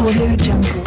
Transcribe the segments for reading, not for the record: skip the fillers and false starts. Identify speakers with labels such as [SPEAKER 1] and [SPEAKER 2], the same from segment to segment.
[SPEAKER 1] Audio Jungle.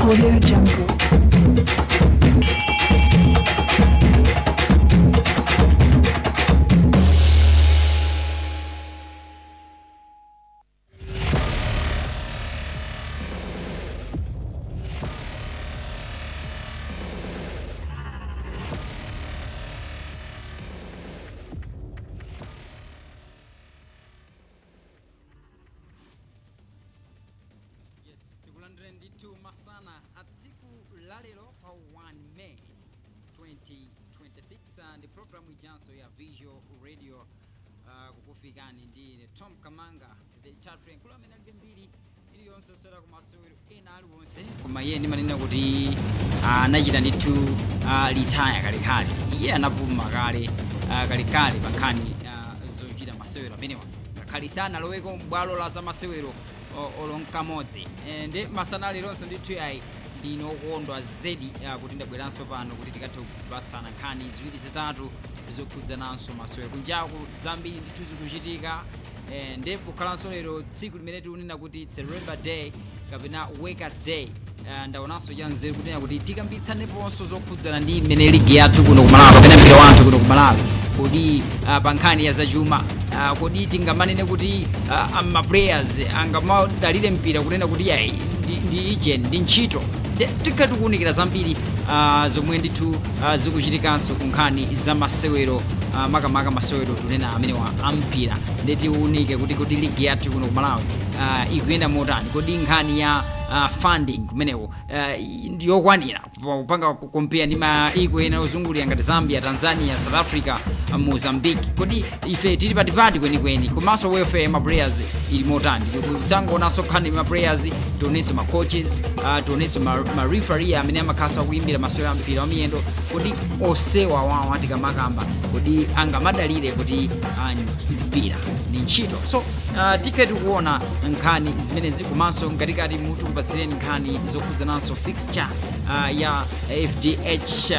[SPEAKER 1] Audio Jungle.
[SPEAKER 2] Masana at siku lalelo pa 1 May 2026 and the program ijanso ya Visual Radio kukufikani ndi Thom Kamanga the chaplain kula mena gembiri ili yonse sera ku masewero ena ali wonse kuma ye ndi manena kuti anachita ndithu retire kalekale. Iye anapuma kale kalekale pa nkhani zochita masewero amenewa. Ngakhale sanaloweko m'bwalo la za masewero olonkamodzi. Ndi masana leronso ndithu yayi ndinokondwa zedi kuti ndabweranso pano kuti tikathe kupatsana nkhani ziwiri zitatu zokhudzananso masewero. Kunjaku zambiri ndithu zikuchitika. Ndi kukhalanso lero tsiku limene tikunena kuti it's a Labor Day kapena Workers Day. Ndaonanso chanzeru kunena kuti tikambitsaneponso zokhudzana ndi imene ligi yathu kuno ku Malawi kapena mpira wathu kuno ku Malawi. Kodi pa nkhani ya zachuma kodi tingamanene kuti ma-players angamadalire mpira kunena kuti yayi ndi agent ndi ntchito. Tikhati kuwunikira zambiri zomwe ndithu zikuchitikanso ku nkhani za masewero makamaka masewero tunena amenewa ampira. Ndeti uwunike kuti kodi ligi yathu kuno ku Malawi ikuyenda motani, kodi nkhani ya funding kumenewo ndiyokwanira kupanga compare ndi maiko ena ozungulira ngati Zambia, Tanzania, South Africa, Mozambique. Kodi ife tili patipati kwenikweni komanso welfare ya ma-players ili motani. Kusangoonanso nkhani ma-players, tionenso ma-coaches, tionenso ma-referee amene amakhala kuyimbira masewero ampira wamiyendo. Kodi osewa wawo atikamakamba kodi angamadalire kuti mpira ni ntchito. So tiketi kuona nkhani zimene zikumanso ngatikati mutu kupatsireni nkhani zokhudzananso fixture ya FDH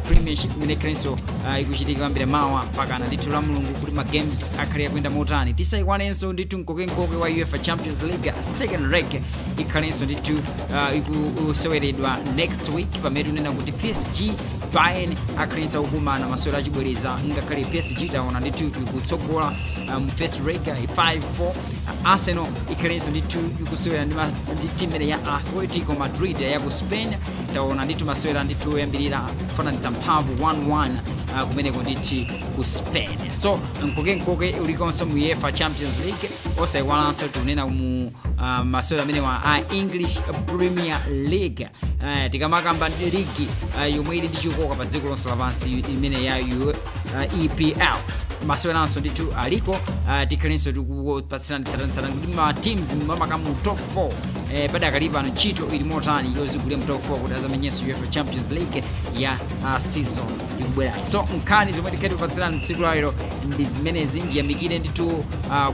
[SPEAKER 2] Premiership imene krenso ikuchitika kwambira mawa pakana ndithu la Mulungu kuti ma games akhale kuyenda motani. Tisayikwanenso ndithu mkokenkoke wa UEFA Champions League second leg ikhalenso ndithu ikuseweredwa next week pamene tunena kuti PSG Bayern akhalenso kukumana masewero achibwereza. Ngakhale PSG taona ndithu ikutsogola mu first leg 5-4. Arsenal ikhalenso ndithu ikusewera ndi timu ya Atletico Madrid ya ku Spain. Taona ndithu masewera ndithu yambirira kufananitsa mphamvu 1-1 kumeneko ndithu ku Spain. So mkokenkoke ulikonso mu UEFA Champions League osaiwalanso tunena mu masewera amenewa English Premier League. Tikamakamba ligi yomwe ili ndichikoka pa dziko lonse lapansi imene ya EPL. Maseweranso ndithu aliko tikhalenso tikupatsirani tsatanitsatani kuti ma teams mamakamu top 4 padakali pano ntchito ili motani yozigulira mu top 4 kuti azamenyenso UEFA Champions League ya season ikubwerayi. So nkhani zomwe tikhati kupatsirani tsiku lero ndi zimenezi. Ndiyamikire ndithu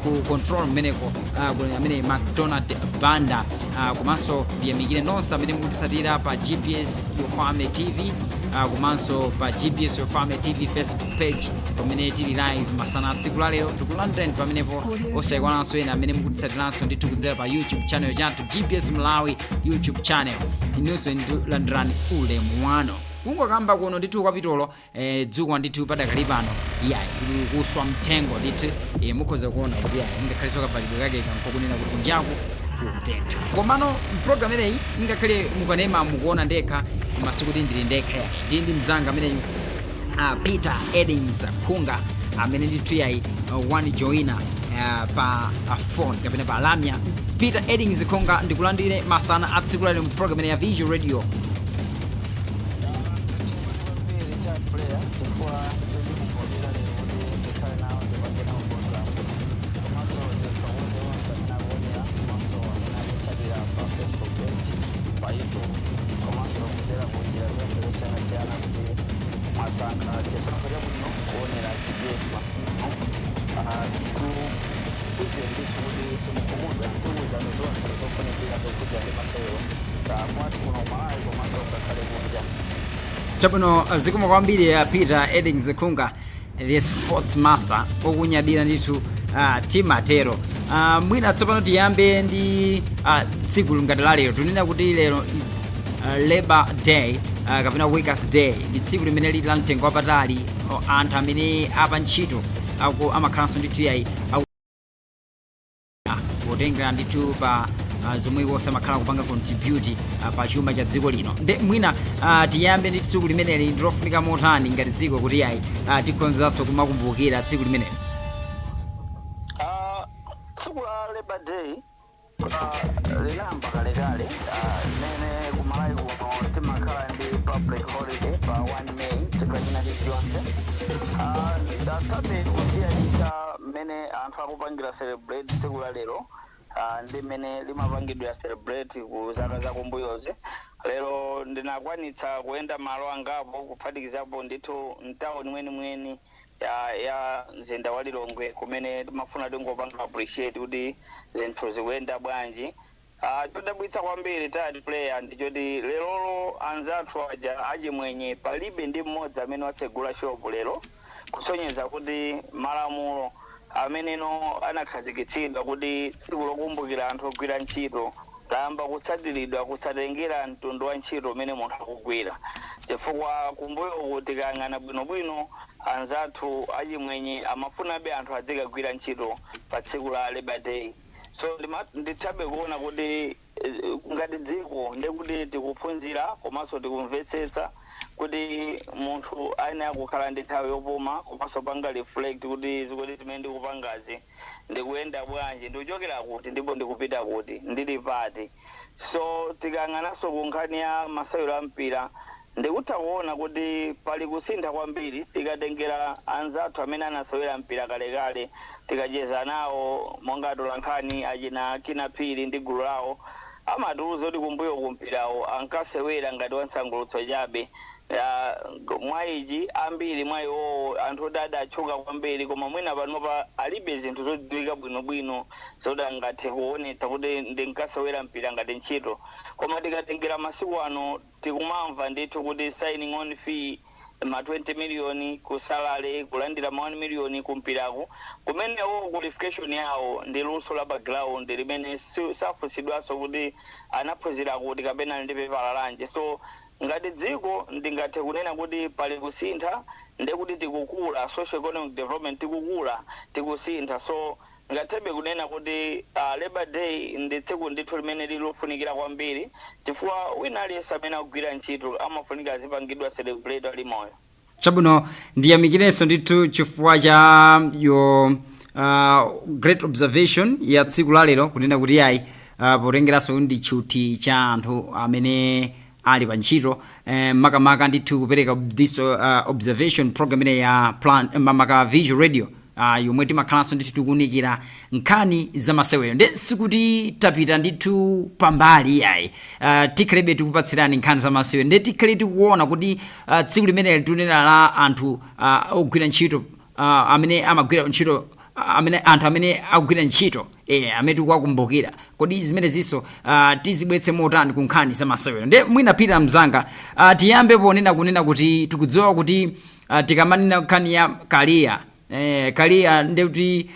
[SPEAKER 2] ku control mmeneko amene McDonald Banda komanso ndiyamikire nonse amene mukutitsatira pa GPS Your Family TV komanso pa GPS Your Family TV Facebook page pamene tili live masana tsiku lero tikulandeni pamenepo. Osayikwananso ena amene mukutitsatiranso ndithu kudzera pa YouTube channel chathu GPS Malawi YouTube channel. Inunso landirani ulemu wano kungokamba kuno ndithu kapitolo dzukwa ndithu padakali pano yayi kuswa mtengo ndithu mukhoza kuona kuti yayi ngakhaleso kapalidwe kake kankokunena kuti kunjaku kutentha. Komano program ineyi ngakhale mukanema mukuona ndekha masiku kuti ndili ndekha yayi ndi mzanga ameneyu Peter Eddings Khunga amene ndithu yayi one joiner pa phone kapena pa lamya. Peter Eddings Khunga ndikulandire masana atsiku lero mu program ya Visual Radio. Chabuno zikomo kwambiri Peter Eddings Khunga the sports master okunyadira ndithu timatero. Mwina tsopano tiyambe ndi tsiku ngati la lero tunena kuti lero it's Labor Day kapena Workers Day. Ndi tsiku limene lili la mtengo wapatali anthu amene apa ntchito amakhalanso ndithu yayi kutengera ndithu pa zomwe wonse amakhala kupanga contribute pa chuma cha dziko lino. Mwina tiyambe ndi tsiku limeneli ndilofunika motani ngati dziko kuti yayi tikhonzanso kumakumbukira tsiku limeneli.
[SPEAKER 3] Tsiku la Labor Day linayamba kalekale limene kumalawi kuno timakhala ndi public holiday pa 1 May chaka china chilichonse. Ndasabe kusiyalitsa mmene anthu akupangira celebrate tsiku la lero ndi mmene limapangidwa celebrate ku zaka zakumbuyozi. Lero ndinakwanitsa kuyenda malo angapo kuphatikizapo ndithu mtawuni mwenimweni ya mzinda wa Lilongwe kumene timafuna tingopanga appreciate kuti zinthu zikuyenda bwanji. Chodabwitsa kwambiri third player ndichoti lero anzathu aja achimwenye palibe ndi mmodzi amene watsegula shopu lero, kusonyeza kuti malamulo ameneno anakhazikitsidwa kuti tsiku lokumbukira anthu ogwira ntchito lamba kutsatiridwa kusatengera mtundu wa ntchito umene munthu akugwira. Chifukwa kumbuyo kuti kayang'ana bwinobwino anzathu achimwenye amafunabe anthu adzikagwira ntchito pa tsiku la Labor Day. So ndithabe kuona kuti ngati dziko ndekuti tikuphunzira komanso tikumvetsetsa kuti munthu ayenera kukhala ndi nthawi yopuma komanso panga reflect kuti zikuti zimene ndikupangazi ndikuyenda bwanji, ndikuchokera kuti ndipo ndikupita kuti ndili pati. So tikayang'ananso ku nkhani ya masewero a mpira ndikutha kuona kuti pali kusintha kwambiri tikatengera anzathu amene anasewera mpira kalekale tikacheza nawo monga atolankhani achina Kinaphiri ndi gulu lawo amatiuza kuti kumbuyo kumpirawo ankasewera ngati wansangulutso chabe. Mwaiji ambiri mwayiwo anthu oti adatchuka kwambiri koma mwina panopa alibe zinthu zodziwika bwinobwino zoti angathe kuonetsa kuti ndinkasewera mpira ngati ntchito. Koma tikatengera masiku ano tikumamva ndithu kuti signing on fee ma 20 million ku salary kulandira ma 1 million kumpirako kumenewo qualification yawo ndi luso la background limene safusidwanso kuti anaphunzira kuti kapena ndi pepala lanje. So ngati dziko ndingathe kunena kuti pali kusintha ndekuti tikukula, social economic development tikukula tikusintha. So ngathebe kunena kuti Labor Day ndi tsiku ndithu limene lilofunikira kwambiri chifukwa wina aliyense amene akugwira ntchito amafunika azipangidwa celebrate ali moyo.
[SPEAKER 2] Chabwino ndiyamikirenso ndithu chifukwa cha your great observation ya tsiku la lero kunena kuti yayi potengeranso ndi ntchuthi cha anthu amene ali pa ntchito makamaka ndithu kupereka this observation program ine ya plan mamaka visual radio yomwe timakhalanso ndithu tikuunikira nkhani za masewero. Nde sikuti tapita ndithu pambali yayi tikhalebe tikupatsirani nkhani za masewero nde tikhale tikuona kuti tsiku limene litunena la anthu ogwira ntchito amene amagwira ntchito anthu amene akugwira ntchito amene tikuwakumbukira kodi zimene zinso tizibwetse motani ku nkhani za masewero. Nde mwina pita mzanga tiyambe ponena kunena kuti tikudziwa kuti tikamanena nkhani ya kaliya ndekuti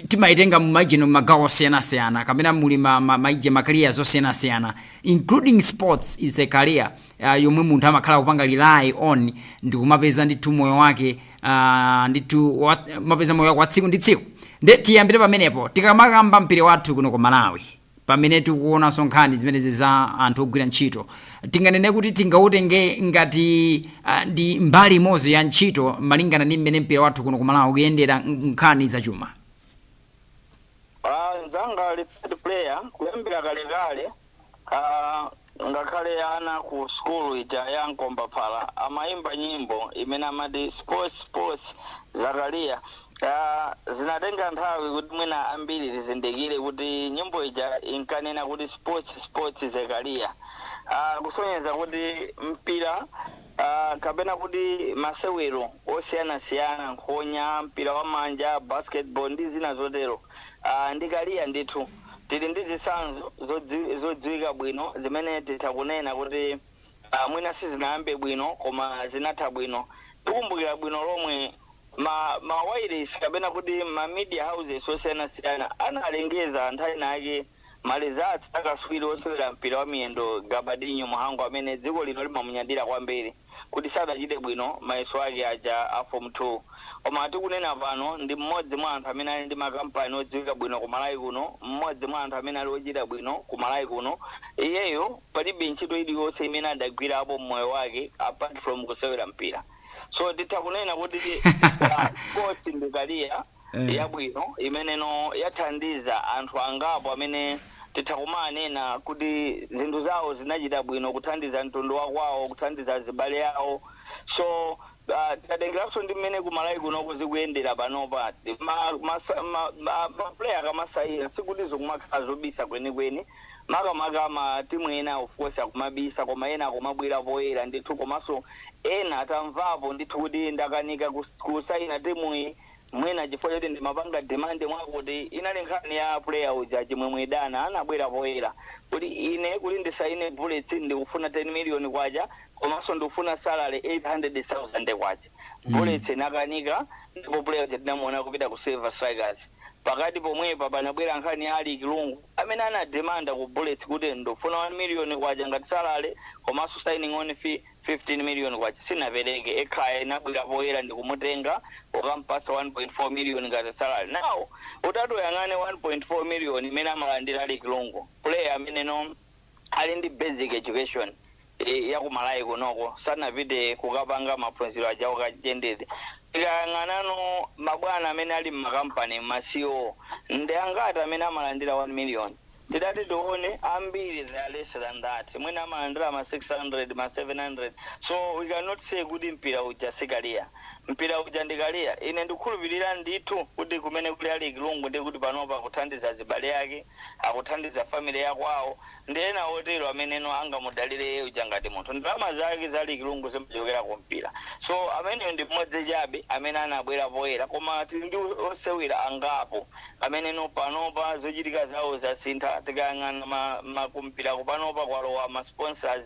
[SPEAKER 2] timaitenga mumaijeno magawo osiyanasiyana kapena muli maije makaliya zosiyanasiyana including sports is a career yomwe munthu amakhala kupanga rely on ndi kumapeza ndithu moyo wake ndithu mapeza moyo wake wa tsiku ndi tsiku. Nde tiyambire pamenepo tikamakamba mpira wathu kuno ku Malawi pamene tikuonanso nkhani zimenezi za anthu ogwira ntchito tinganene kuti tingautenge ngati ndi mbali imodzi ya ntchito malingana ndi mmene mpira wathu kuno ku Malawi kuyendera nkhani za chuma.
[SPEAKER 3] Nzanga li third player kuyambira kalekale ngakhale ana ku school ija ya Nkombaphala amaimba nyimbo imene amati sports zakaliya zinatenga nthawi kuti mwina ambiri tizindikire kuti nyimbo ija inkanena kuti sports zakaliya kusonyeza kuti mpira kapena kuti masewero osiyanasiyana nkhonya mpira wa manja basketball ndi zina zotero ndikaliya ndithu tili ndi zitsanzo zodziwika bwino zimene titakunena kuti mwina sizinayambe bwino koma zinatha bwino. Tikumbukira bwino lomwe ma wireless kapena kuti ma media houses osiyanasiyana analengeza nthawi nake malizatsi akaswiri osewera mpira wa miyendo Gabadinho Muhango amene dziko lino limamunyadira kwambiri kuti sadachite bwino mayeso ake aja a form 2. Koma tikunena pano ndi mmodzi mwa anthu amene ali ndi makampani odziwika bwino ku Malawi kuno, mmodzi mwa anthu amene ali ochita bwino ku Malawi kuno. Iyeyo palibe ntchito iliyonse imene adagwirapo mmoyo wake apart from kusewera mpira. So titakunena kuti sports ndikaliya yabwino imeneno yathandiza anthu angapo amene titakumanena kuti zinthu zawo zinachita bwino kuthandiza mtundu wakwawo kuthandiza zibale yawo. So tadengeranso ndi mmene kumalawi kunoko zikuyendera panopa maplayer akamasayina sikuti zikumakhala zobisa kwenikweni makamaka matimu ena of course akumabisa koma ena akumabwera poyera ndithu komanso ena atamvapo ndithu kuti ndakanika kusayina timuyi mwina chifukwa choti ndimapanga demand mwakuti inali nkhani ya player uja chimwemwe dana anabwera poyera kuti ine kuti ndisaine bullets ndikufuna 10 million kwacha komanso ndikufuna salary 800,000 kwacha bullets nakanika ndipo player uja tinamuona kupita ku Silver Strikers pakati pomwepa panabwera nkhani ya Ali Kilungu amene anademanda ku bullets kuti ndikufuna 1 million kwacha ngati salary komanso signing on fee 15 million kwacha sinapereke ekhaya inabwera poyera ndikumutenga ukampasa 1.4 million ngati salary now utatoyang'ane 1.4 million imene amalandira Ali Kilungu player amene no ali ndi basic education yakumalawi kunoko sanapite kukapanga maphunziro ajawo kachendere ikayang'anano mabwana amene ali mmakampani ma-CEO ndi angati amene amalandira 1 million tidati tione ambiri they are less than that mwina amalandira ma 600 ma 700 so we cannot say kuti mpira uja sikaliya mpira uja ndikaliya ine ndikhulupirira ndithu kuti kumene kuli Ali Kilungu ndi kuti panopa akuthandiza zibale yake akuthandiza family yakwawo ndi ena otero ameneno angamudalire uja ngati munthu ndalama zake za Ali Kilungu zimachokera ku mpira so amene ndi mmodzi chabe amene anabwera poyera koma tili ndi osewera angapo ameneno panopa zochitika zawo zasintha tikayang'ana makumpira kupanopa kwalowa ma sponsors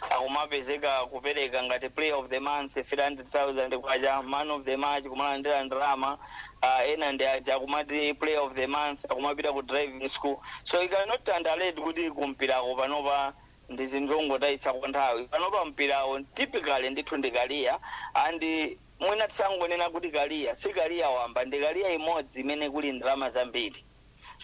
[SPEAKER 3] akumapezeka kupereka ngati player of the month 300,000 kwacha man of the match kumalandira ndalama ena ndi aja kumati player of the month akumapita ku driving school so you cannot underrate kuti kumpirako panopa ndi zinthu kwa nthawi panopa mpirawo typically ndithu ndikaliya and mwina tisangonena kuti kaliya sikaliya wamba ndikaliya imodzi imene kuli ndalama zambiri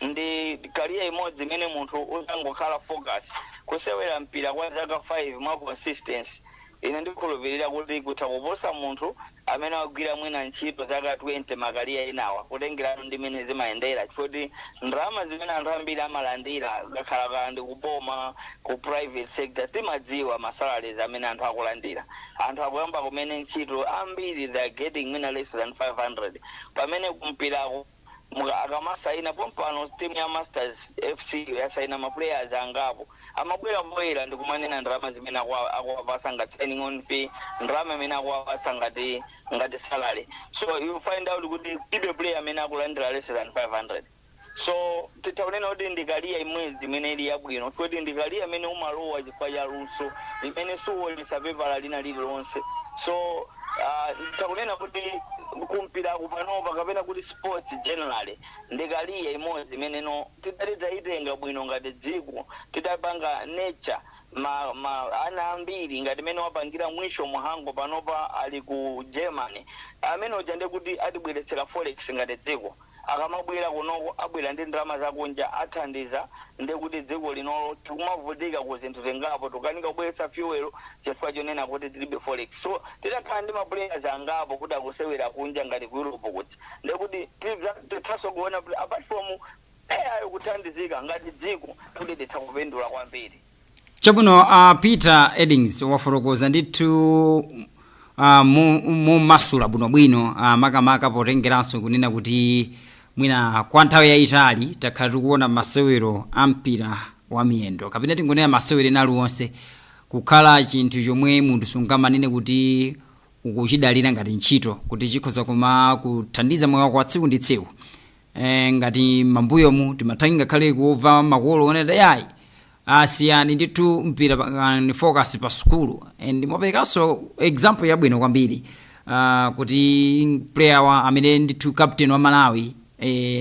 [SPEAKER 3] ndi kaliya imodzi imene munthu utangokhala focus kusewera mpira kwa zaka 5 mwa consistency ine ndikhulupirira kuti kutha kuposa munthu amene agwira mwina ntchito zaka 20 makaliya inawa kutengerano ndi mene zimayendera chifukwa ndalama zimene anthu ambiri amalandira ngakhala ndi kupoma ku private sector timadziwa masalaries amene anthu akulandira anthu akuyamba kumene ntchito ambiri they are getting mwina less than 500 pamene kumpirako akamasayina pompano timu ya Masters FC yasayina maplayers angapo amabwera poyera ndikumanena ndalama zimene akuwapasa ngati signing on fee ndalama imene akuwapasa ngati salary so you find out kuti ibe player amene akulandira less than 500 so titaonena kuti ndikaliya imwezi imene ili yabwino kuti ndikaliya imene umalowa chifukwa cha luso imene suwolesa pepala lina lililonse so takunena kuti kumpira kupanopa kapena kuti sports generally ndikaliya imodzi imene no tidalitaitenga bwino ngati dziko tidapanga nature ana ambiri ngati mene wapangira mwisho muhango panopa ali ku Germany amene ujande kuti atibweretsera forex ngati dziko akamabwera kunoko abwera ndi ndalama zakunja athandiza ndekuti dziko linolo tikumavutika ku zinthu zingapo tukanika kubweretsa fuel chifukwa chonena kuti tilibe forex so titakhala ndi maplayers angapo kuti akusewera kunja ngati ku Europe kuti ndekuti tithaso kuona apart from ayo kuthandizika ngati dziko kuti titha kupindula kwambiri
[SPEAKER 2] chabwino Peter Eddings wafotokoza ndithu mu masula bwinobwino makamaka potengeranso kunena kuti mwina kwa nthawi yayitali takhala tikuona masewero ampira wa miyendo kapena tingonena masewero ena aliwonse kukhala chinthu chomwe munthu sungamanene kuti ukuchidalira ngati ntchito kuti chikhoza kuma kuthandiza moyo wako wa tsiku ndi tsiku ngati mambuyomu timathangi ngakhale kuva makolo oneta yayi asiyani ndithu mpira ni focus pa skulu and mwaperekanso example yabwino kwambiri kuti player wa amene ndithu captain wa Malawi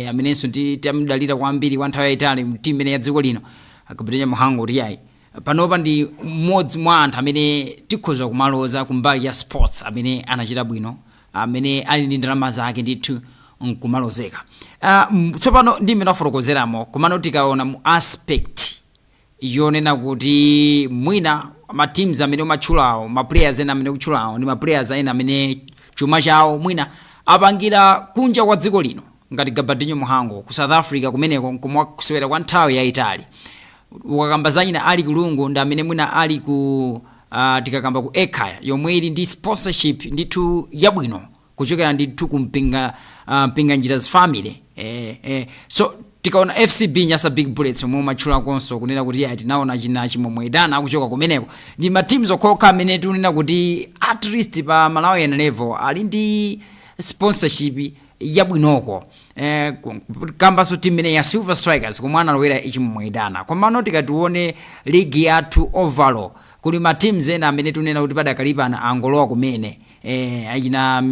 [SPEAKER 2] amenenso tamdalira kwambiri kwa nthawi yayitali mtimu imene ya dziko lino akapitenya muhango tiyayi panopa ndi mmodzi mwa anthu amene tikhoza kumaloza kumbali ya sports amene anachita bwino amene ali ndi ndalama zake ndithu nkumalozeka tsopano ndi mmene afotokozeramo komano tikaona mu aspect yonena kuti mwina ma teams amene umatchulawo ma players ena amene ukutchulawo ndi ma players ena amene chuma chawo mwina apangira kunja kwa dziko lino ngati Gabadinho Muhango ku South Africa kumeneko komwe kusewera kwa nthawi yayitali ukakamba zanyina Ali Kilungu ndi amene mwina ali ku tikakamba ku ekhaya yomwe ili ndi sponsorship ndithu yabwino kuchokera ndithu kumpinga njira's family so tikaona FCB Nyasa Big Bullets omwe matchula konso kunena kuti tinaona china chimomwedana akuchoka kumeneko ndi matimu zokhoka amene tunena kuti at least pa Malawian level ali ndi sponsorship yabwinoko kambaso timu imene ya Silver Strikers komwe analowera ichimomwedana komano tikatione ligi yathu overall kuli matimu ena amene tunena kuti padakalipana angolowa kumene achina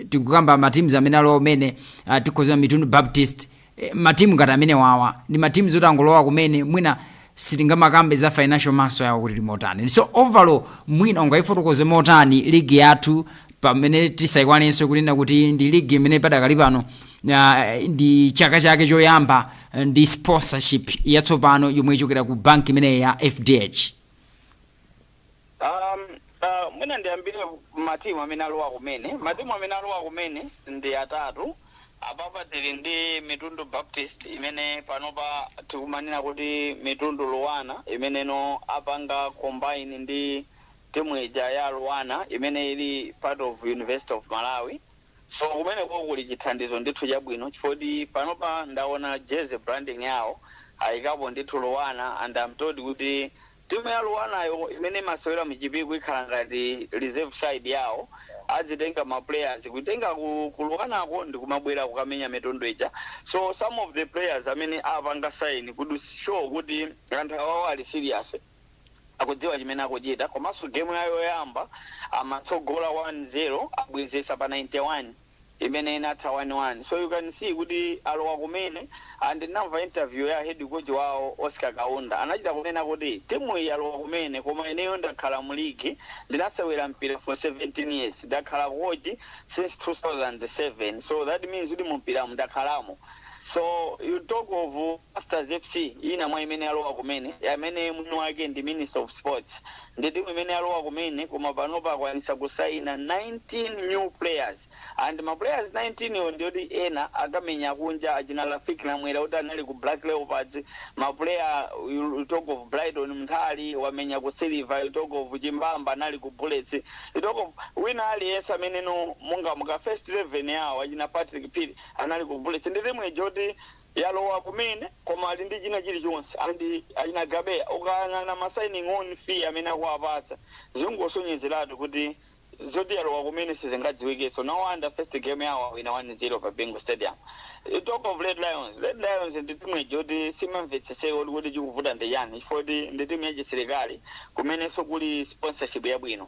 [SPEAKER 2] tikukamba matimu amene alowa kumene tikhoza Mitundu Baptist matimu ngati amene wawa ndi matimu zoti angolowa kumene mwina sitingamakambe za financial maso yawo kuti limotani so overall mwina ungayifotokoze motani ligi yathu pamene tisayikwanenso kunena kuti ndi ligi imene padakali pano ndi chaka chake choyamba ndi sponsorship yatsopano yomwe ichokera ku bank imene ya FDH.
[SPEAKER 3] Mwina ndiyambire matimu amene alowa kumene ndi atatu. Apapa tili ndi Mitundu Baptist imene panopa tikumanena kuti Mitundu Luwana imene no apanga combine ndi timu ija ya Luwana imene ili part of University of Malawi. So kumene kuli chithandizo ndithu chabwino chifukwa panopa ndaona jersey branding yawo ayikapo ndithu Luwana and I'm told kuti timu ya Luwana yo imene masewera michipiko ikhala ngati reserve side yawo azitenga ma players kutenga kuluwanako ndi kumabwera kukamenya Mitundu ija. So some of the players amene apanga sign could show kuti anthu awo ali serious akudziwa chimene akuchita komanso game yayo yoyamba amatsogola 1-0 abwezesa pa 91 imene inatha 1-1 so you can see kuti alowa kumene and namva interview ya head coach wawo Oscar Kaunda anachita kunena kuti timu iyi alowa kumene koma ineyo ndakhala mu league ndinasewera mpira for 17 years ndakhala coach since 2007 so that means kuti mu mpira ndakhalamo. So you talk of Masters FC ina mwa imene alowa kumene amene mwini wake ndi Minister of Sports ndi timu imene alowa kumene koma panopa akwanisa kusaina 19 new players and ma players 19 yo ndioti ena akamenya kunja achina Rafiki Namwera kuti anali ku Black Leopards ma player you talk of Brighton Mthali wamenya ku Silver you talk of Chimbamba anali ku Bullets you talk of wina aliyense amene no munga muka first 11 yawo achina Patrick Pili anali ku Bullets ndi timu joti yalowa kumene koma ali ndi china chilichonse andi achina Gabe ukana ma signing on fee amene akuwapatsa zingosonyezeratu kuti zoti yalowa kumene sizingadziwike so now under first game yawo wina 1-0 pa Bingo Stadium. You talk of Red Lions ndi timu joti simamvetseseko kuti chikuvuta ndi yani chifukwa ndi timu ya chisilikali kumene so kuli sponsorship yabwino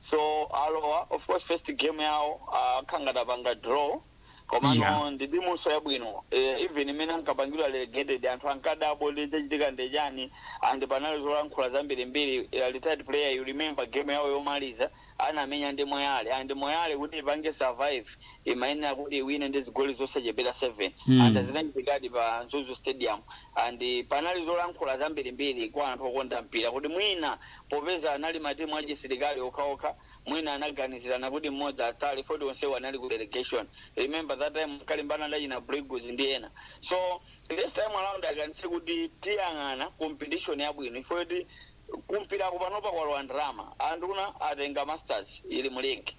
[SPEAKER 3] so alowa of course first game yawo khangata panga draw komano ndi timu so yabwino even imene ankapangidwa relegated anthu ankadabo lichachitika ndejani and panali zolankhula zambirimbiri retired player you remember game yawo yomaliza anamenya ndi Moyale and Moyale kuti ipange survive imayenera kuti iwine ndi zigoli zosachepera 7 and zinachitikadi pa Zuzu Stadium and panali zolankhula zambirimbiri kwa anthu okonda mpira kuti mwina popeza anali matimu achisilikali okhaokha mwina anaganizirana kuti mmodzi atali foti onse wanali ku relegation. Remember that time kalimbana ndachi na Brigos ndi ena so this time around aganise kuti tiyang'ana competition yabwino ifoti kumpira kupanopa kwa Rwandama anduna atenga Masters ili mu league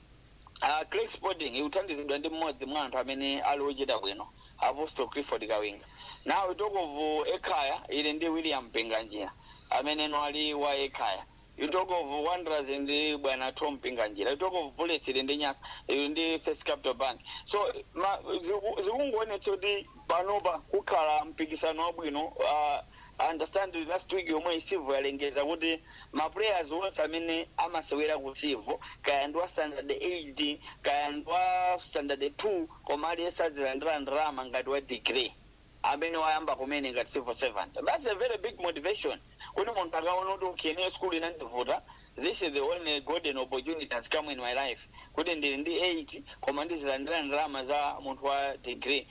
[SPEAKER 3] Click Sporting ikuthandizidwa ndi mmodzi mwa anthu amene ali ochita bwino Apostle Clifford Kawinga. Now we talk of Ekhaya ili ndi William Penganjira amene no ali wa Ekhaya. You talk of Wanderers in the bwana Thom Penganjira. You talk of Bullets in the Nyasa in the First Capital Bank. So zikungone choti panopa kukhala mpikisano wabwino understand last week yomwe isivu yalengeza kuti ma players onse amene amasewera ku Sivu kaya ndwa standard 8 kaya ndwa standard 2 koma aliyense azilandira ndalama ngati wa degree amene wayamba kumene ngati civil servant. That's a very big motivation. Kuti munthu akaona kuti ukene school inandivuta, this is the only golden opportunity that's come in my life. Kuti ndili ndi 8 koma ndizilandira ndalama za munthu wa degree.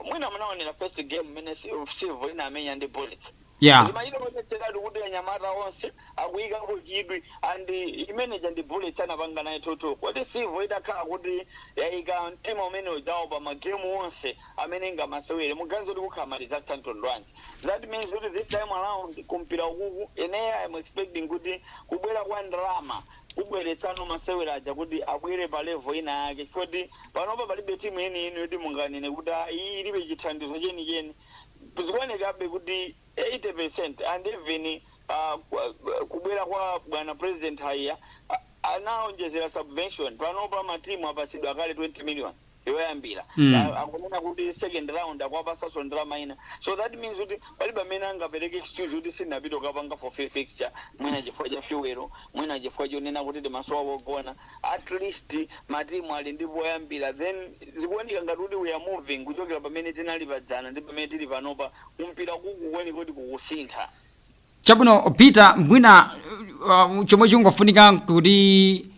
[SPEAKER 3] Mwina munaonera first game mene civil inamenya ndi Bullets.
[SPEAKER 2] Yeah.
[SPEAKER 3] zimaita onetseratu kuti anyamata onse akuyika kuchidwi and imeneja ndi bullet anapanga naye toto kuti sivo idakhala kuti yayika mtima umene ujawo pa magemu onse amene ngamasewere muganizo kuti kukhamaliza tantondwanji. That means kuti this time around kumpira ukuku eneyo I am expecting kuti kubwera kwa ndalama kubweretsano masewera aja kuti abwere pa level ina yake chifukwa panopa palibe timu ine yoti munganene kuti iyi ilibe chithandizo chenicheni. Zikuonekabe kuti 80% and even kubwera kwa bwana president haya anaonjezera subvention panopa matimu apasidwa kale 20 million yoyambira akunena kuti second round akwapasaso ndalama ina, so that means kuti palibe amene angapereke excuse kuti sinapita kapanga for free fixture mwina chifukwa cha fuel mwina chifukwa chonena kuti masowa wogona at least matimu ali ndipo oyambira, then zikuoneka ngati kuti we are moving kuchokera pamene tinali padzana ndi pamene tili panopa kumpira kukukweni kuti kukusintha.
[SPEAKER 2] Chabwino Peter, mwina chomwe chingofunika kuti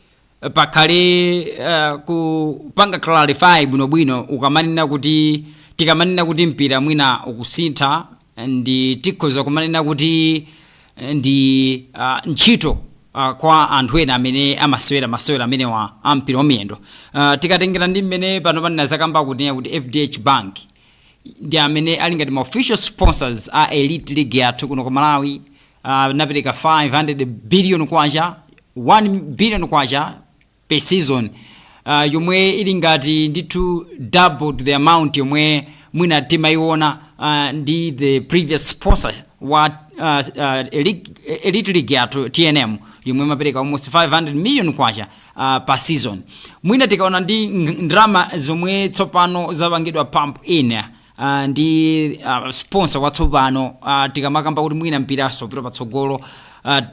[SPEAKER 2] pakhale kupanga clarify bwinobwino ukamanena kuti tikamanena kuti mpira mwina ukusintha ndi tikhoza kumanena kuti ndi ntchito kwa anthu ena amene amasewera amene wa ampira wamiyendo. Tikatengera ndi mmene pano panena zakamba kunena kuti FDH Bank ndi amene ali ngati ma official sponsors a elite league yathu kuno ku Malawi. Napereka 500 billion kwacha 1 billion kwacha per season, yomwe ili ngati ndithu double the amount yomwe mwina timaiona ndi the previous sponsor wa elite league yathu TNM yomwe mapereka almost 500 million kwacha per season. Mwina tikaona ndi ndrama zomwe tsopano zapangidwa pump in ndi sponsor watsopano tikamakamba kuti mwina mpiraso pita patsogolo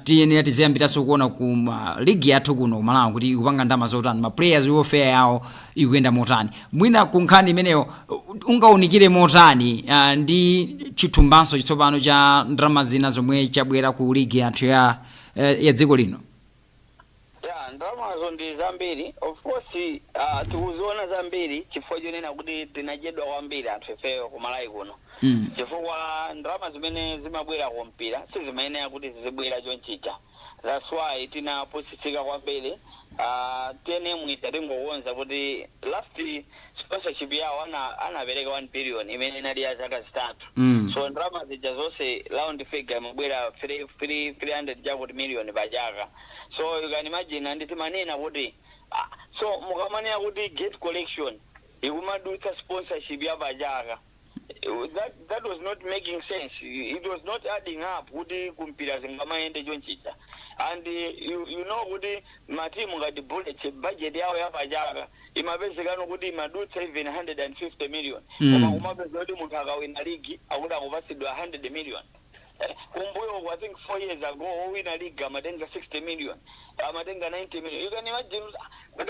[SPEAKER 2] tiyenera tiziyambiraso kuona ku ligi yathu kuno Malawi kuti ikupanga ndama zotani, ma players welfare yawo ikuyenda motani. Mwina ku nkhani imeneyo ungaunikire motani ndi chithumbanso chitsopano cha ndrama zina zomwe chabwera ku ligi yathu ya dziko lino.
[SPEAKER 3] Ndalamazo ndi zambiri, of course tikuziona zambiri chifukwa chonena kuti tinajedwa kwambiri anthu ifeyo ku Malawi kuno. Chifukwa ndalama zimene zimabwera ku mpira sizimayenera kuti zizibwera chonchicha. That's why tinapusitsika kwambiri. TNM itatingokonza kuti last sponsorship yawo anapereka 1 billion imene inali ya zaka zitatu. So ndalama zija zonse round figure imabwera 300 jacket million pachaka. So you can imagine and timanena kuti so mukamanena kuti gate collection ikumadutsa sponsorship ya pachaka. That was not making sense. It was not adding up kuti kumpira zingamayende chonchicha. And you know kuti matimu ngati Bullets budget yawo ya pachaka imapezekano kuti imadutsa even 150 million. Koma kumapeza kuti munthu akawina ligi akuti akupasidwa 100 million. Kumbuyo, I think 4 years ago, win a league, amatenga 60 million, amatenga 90 million. You can imagine what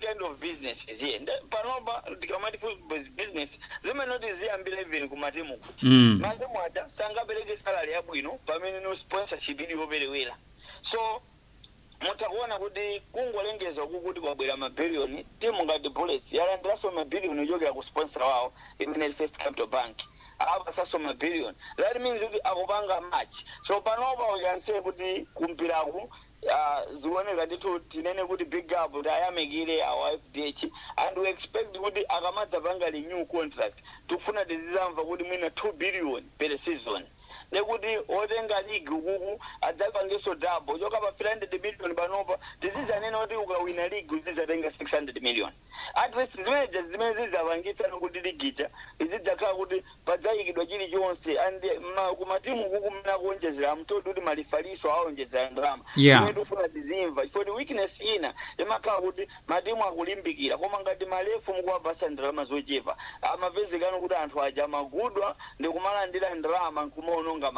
[SPEAKER 3] kind of business is here. Panoba, the business, they may not is here and believe in Kumatimu. Madam, Sanga Berege salary, no sponsorship in very well. So, mutakuona kuti kungolengeza ukuti kwabwera mabilioni timu ngati Bullets yalandiranso mabilioni yochokera ku sponsor wawo imene First Capital Bank apasaso mabilioni. That means kuti akupanga match. So panopa we can say kuti kumpiraku zioneka ndithu tinene kuti big up kuti ayamikire our FDH and we expect kuti akamadza panga new contract tikufuna tizizamva kuti mwina 2 billion per season. Nekuti otenga league ukuku adzapangeso double choka pa 300 million panopa tizizanena kuti ukawina league uzizatenga 600 million. At least zimene zizapangitsa kuti league ija izidzakhala kuti padzayikidwa chilichonse and kumatimu ukuku mene akuonjezera amtodi kuti malifaliso aonjezera ndalama. Zimene tikufuna tizimva for weakness ina imakhala kuti matimu akulimbikira koma ngati malefu mukuwapasa ndalama zochepa amapezekano kuti anthu aja amagudwa ndi kumalandira ndalama nkumaononga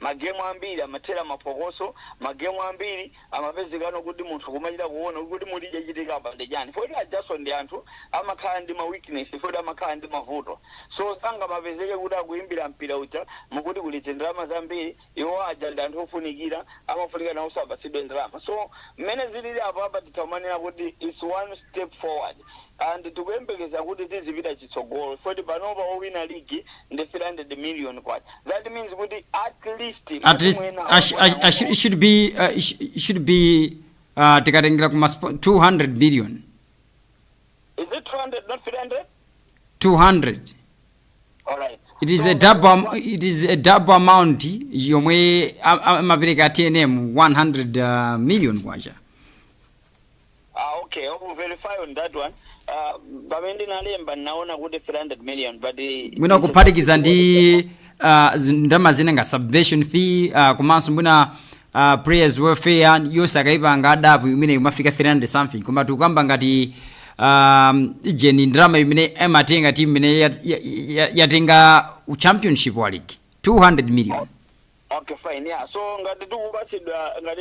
[SPEAKER 3] magemu ambiri amathera mapokoso, magemu ambiri amapezekano kuti munthu kumacha timachita kuona kuti muli chachitika apa ndi chani foti ajaso ndi anthu amakhala ndi ma weakness foti amakhala ndi mavuto so sangamapezeke kuti akuimbira mpira uja mukuti kulitse ndalama zambiri iwo aja ndi anthu ofunikira amafunika nawo sapasidwe ndalama so mmene zilili apa titamanena kuti is one step forward and tikuyembekeza kuti tizipita chitsogolo foti panopa owina ligi ndi 300 million kwacha that means kuti at least
[SPEAKER 2] should be tikatengera kuma 200 billion.
[SPEAKER 3] Is it 200 not 300?
[SPEAKER 2] 200.
[SPEAKER 3] All right.
[SPEAKER 2] It is a double amount yomwe amapereka TNM 100 million kwacha.
[SPEAKER 3] Okay, I will verify on that one. Bamendi nalemba naona kuti 300 million but
[SPEAKER 2] mwina kuphatikiza ndi ndalama zina nga subvention fee komanso mwina players welfare yosakaipanga adapu imene imafika 300 something koma tukamba ngati ijeni ndalama imene ematenga team imene yatenga championship wa league 200 million.
[SPEAKER 3] Okay, fine, yeah. So ngati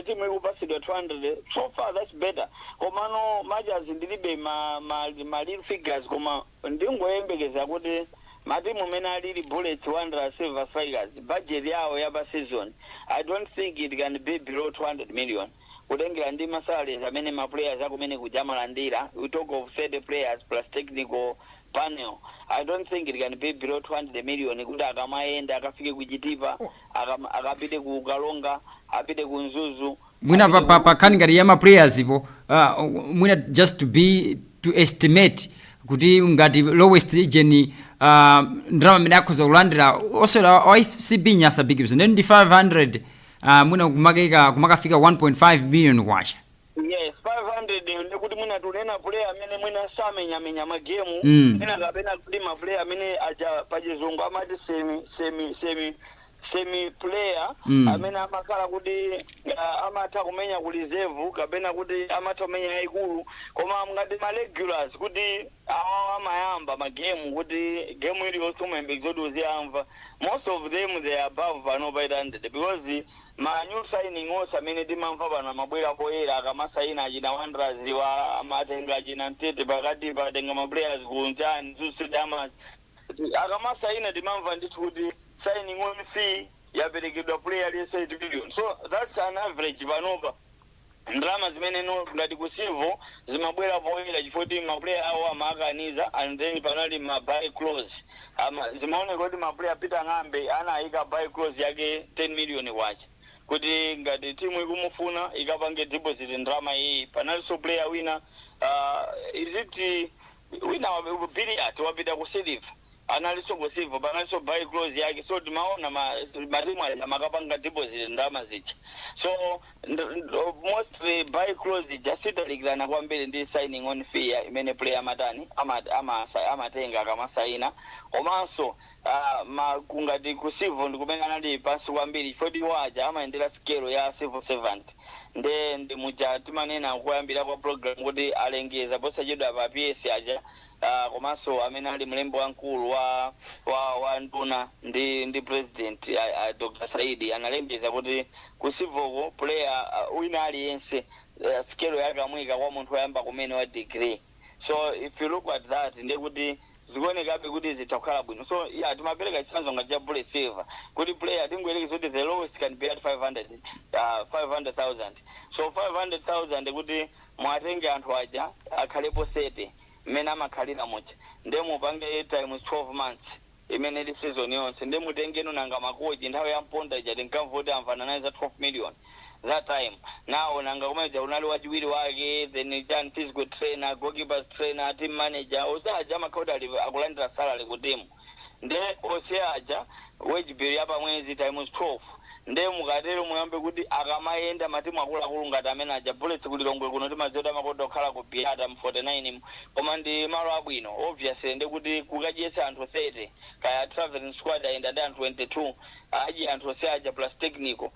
[SPEAKER 3] timu ikupasidwa 200 so far that's better komano majas ndilibe ma little figures koma ndingoyembekeza kuti matimu mene alili Bullets, Wanderers, Silver Strikers budget yawo yapa season I don't think it can be below 200 million kutengera ndi masalaries amene ma players akumene kujamalandira we talk of 30 players plus technical panel I don't think it can be below 200 million kuti akamayenda akafike kuchitipa akapite ku Kalonga apite ku Nzuzu
[SPEAKER 2] mwina pa kani ngati ya ma players ipo mwina just to estimate kuti ngati lowest region ndalama imene akhoza kulandira osera OFCB nyasa big business ndi 500 mwina kumakafika 1.5 billion kwacha.
[SPEAKER 3] Yes, 500 ndikuti mwina tunena player amene mwina samenyamenya magemu mwina kapena kuti ma player amene aja pachizungu amati semi player amene amakhala kuti amatha kumenya ku reserve kapena kuti amatha kumenya yaikulu koma ngati ma regulars kuti amayamba magemu kuti game ili yotumayembekeza kuti uziyamva most of them they are above pano pa 800 because ma new signing osa amene timamva pano mabwera poyera akamasaina achina Wanderers wa amatenga achina Ntete pakati patenga ma players kunjani Susidamas akamasaina timamva ndithu kuti signing on fee yaperekedwa player lese 8 billion so that's an average panopa ndalama zimene no ngati ku Silver zimabwera poyera chifoti ma player awo amakaniza and then panali ma buy clause zimaoneka kuti ma player Peter Ng'ambe anayika buy clause yake 10 million kwacha kuti ngati timu ikumufuna ikapange deposit ndalama iyi panalinso player wina is it wina billiard wapita ku Silver analiso ku Silver panaliso buy clause yake so timaona matimu amakapanga deposit ndalama zichi so mostly buy clause just italikirana kwambiri ndi signing on fee imene player amatani amatenga akamasaina komanso kungati ku Silver ndikumene anali pansi kwambiri foti waja amayendera scale ya civil servant ndi muja timanena kuyambira kwa program kuti alengeza posachedwa pa PS aja komanso amene ali mlembo wankulu wa nduna ndi president Dr. Saidi analembeza kuti ku Silver player wina aliyense scale yake amwika kwa munthu oyamba kumene wa degree so if you look at that ndekuti zikuonekabe kuti zitakhala bwino so yeah timapereka chitsanzo ngati cha Bullet Silver kuti player tingoyerekeza kuti the lowest can be at 500,000 so 500,000 kuti mwatenge anthu aja akhalepo 30 mmene amakhalira mucha ndemo pange times 12 months imene ili season yonse ndemutengeno nanga makochi nthawi ya mponda ija tinkamvoti amfananiza 12 million that time now nanga kumeja unali wachiwiri wake then done physical trainer goalkeepers trainer team manager osaja amakauta akulandira salary ku team nde oseaja wage bill yapa mwezi times 12 nde mukatero muyambe kuti akamayenda matimu akulu ngati amene aja Bullets kulilongwe kuno timazoda amakoto okhala ku Biata mu 49 koma ndi malo abwino obviously nde kuti kukadyesa anthu 30 kaya traveling squad ayenda ndi anthu 22 aji anthu oseaja plus technical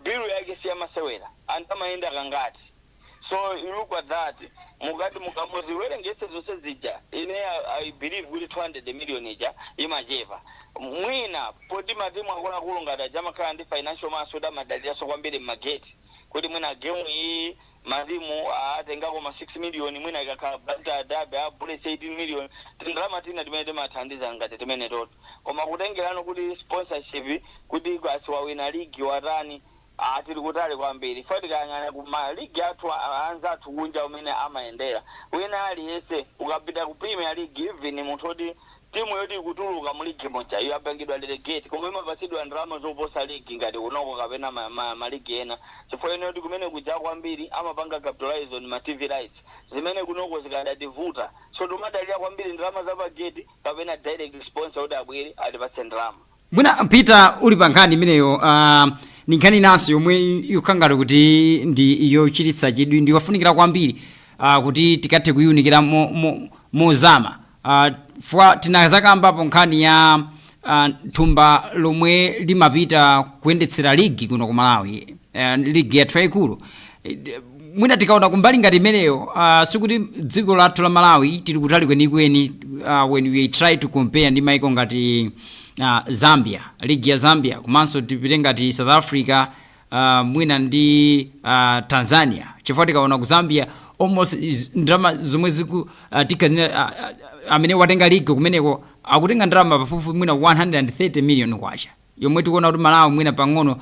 [SPEAKER 3] bill yake si masewera anthu amayenda kangati So you look at that mukati mukamuziwerengetse zonse zija ine I believe kuti 200 million ija imachepa mwina poti matimu akuluakulu ngati ajamakhala ndi financial maso amadaliraso kwambiri m'mageti kuti mwina game iyi matimu atengako ma 6 million mwina ikakhala bata adabe bullets 18 million tindalama tina timene timathandiza ngati timene toto koma kutengerano kuti sponsorship kuti asiwawina ligi watani tiri kutali kwambiri fati kayang'ana kuma ligi athu anzathu kunja umene amayendera wina aliyese ukapita ku Premier League even munthu oti timu yoti ikutuluka mu ligi moja iyo apangidwa delegate koma imapasidwa ndalama zoposa ligi ngati kunoko kapena maligi ena chifukwa ine yoti kumene kuja kwambiri amapanga capitalize on ma TV rights zimene kunoko zikadativuta so timadalira kwambiri ndalama zapageti kapena direct sponsor kuti abwere atipatse ndalama.
[SPEAKER 2] Mwina Peter uli pa nkhani imeneyo ni nkhani naso yomwe yukangala kuti ndi yochititsa chidwi ndi wafunikira kwambiri kuti tikathe kuyunikira mozama fwa tinazakamba nkhani ya thumba lomwe limapita kuyendetsera ligi kuno ku Malawi ligi yathu yayikulu mwina tikaona kumbali ngati imeneyo sikuti dziko lathu la Malawi tili kutali kwenikweni when we try to compare ndi maiko ngati Zambia, ligi ya Zambia, kumanso tipite ngati South Africa, mwina ndi Tanzania. Chifukwa tikaona ku Zambia almost ndrama zomwe ziku amene watenga ligi kumeneko akutenga ndrama pafupi mwina 130 million kwacha. Yomwe tikuona kuti Malawi mwina pang'ono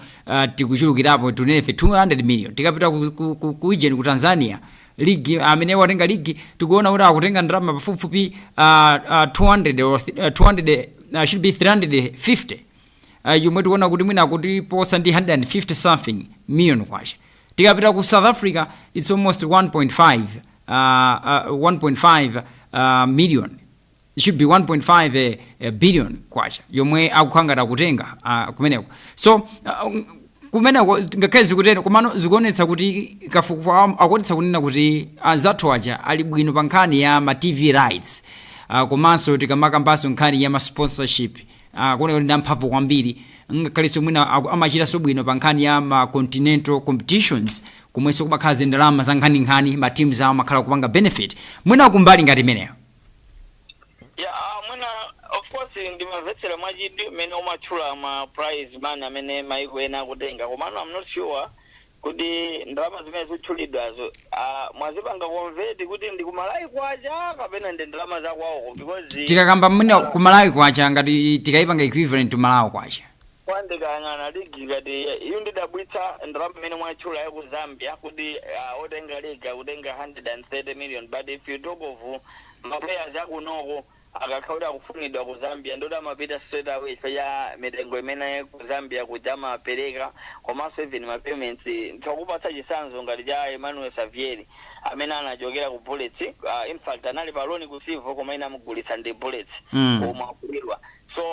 [SPEAKER 2] tikuchulukirapo tunefe 200 million. Tikapita ku region ku Tanzania ligi amene watenga ligi tikuona kuti akutenga ndrama pafupi 200 or 200 should be 350 yomwe tikuona kuti mwina kuti posa ndi 150 something million kwacha. Tikapita ku South Africa it's almost 1.5 million. It should be 1.5 billion kwacha yomwe akukhangata kutenga kumeneko. So kumeneko ngakezi kuteno komano zikuonetsa kuti kafukufuku akuonetsa kunena kuti azathu aja ali bwino pa nkhani ya ma TV rights komanso tikamakambasa nkhani ya ma sponsorship kuoneka ndi amphamvu kwambiri ngakhalenso mwina amachita bwino pa nkhani ya ma continental competitions komwenso kumakhala zindalama za nkhani ma teams awo makhala kupanga benefit mwina kumbali ngati imeneyo.
[SPEAKER 3] Mwina of course ndimamvetsera mwachidwi mmene umatchula ma prize money amene maiko ena akutenga komano I'm not sure kuti ndalama zimene zitchulidwazo mwazipanga convert kuti ndi ku Malawi kwacha kapena ndi ndalama za kwawo because
[SPEAKER 2] tikakamba mwina ku Malawi kwacha ngati tikaipanga equivalent to Malawi kwacha
[SPEAKER 3] kwandikayang'ana ligi ngati iyo ndidabwitsa ndalama imene mwatchula ya ku Zambia kuti otenga ligi akutenga 130 million but if you talk of ma players akunoko akakhaula kufunidwa ku Zambia ndoda mapita straight away ya mitengo imene ku Zambia kujama apereka komanso even ma payments tikupatsa chisanzo ngati ja Emmanuel Xavier amene anachokera ku Bullets in fact anali baloni ku Silver koma ina mugulitsa ndi Bullets koma akulirwa so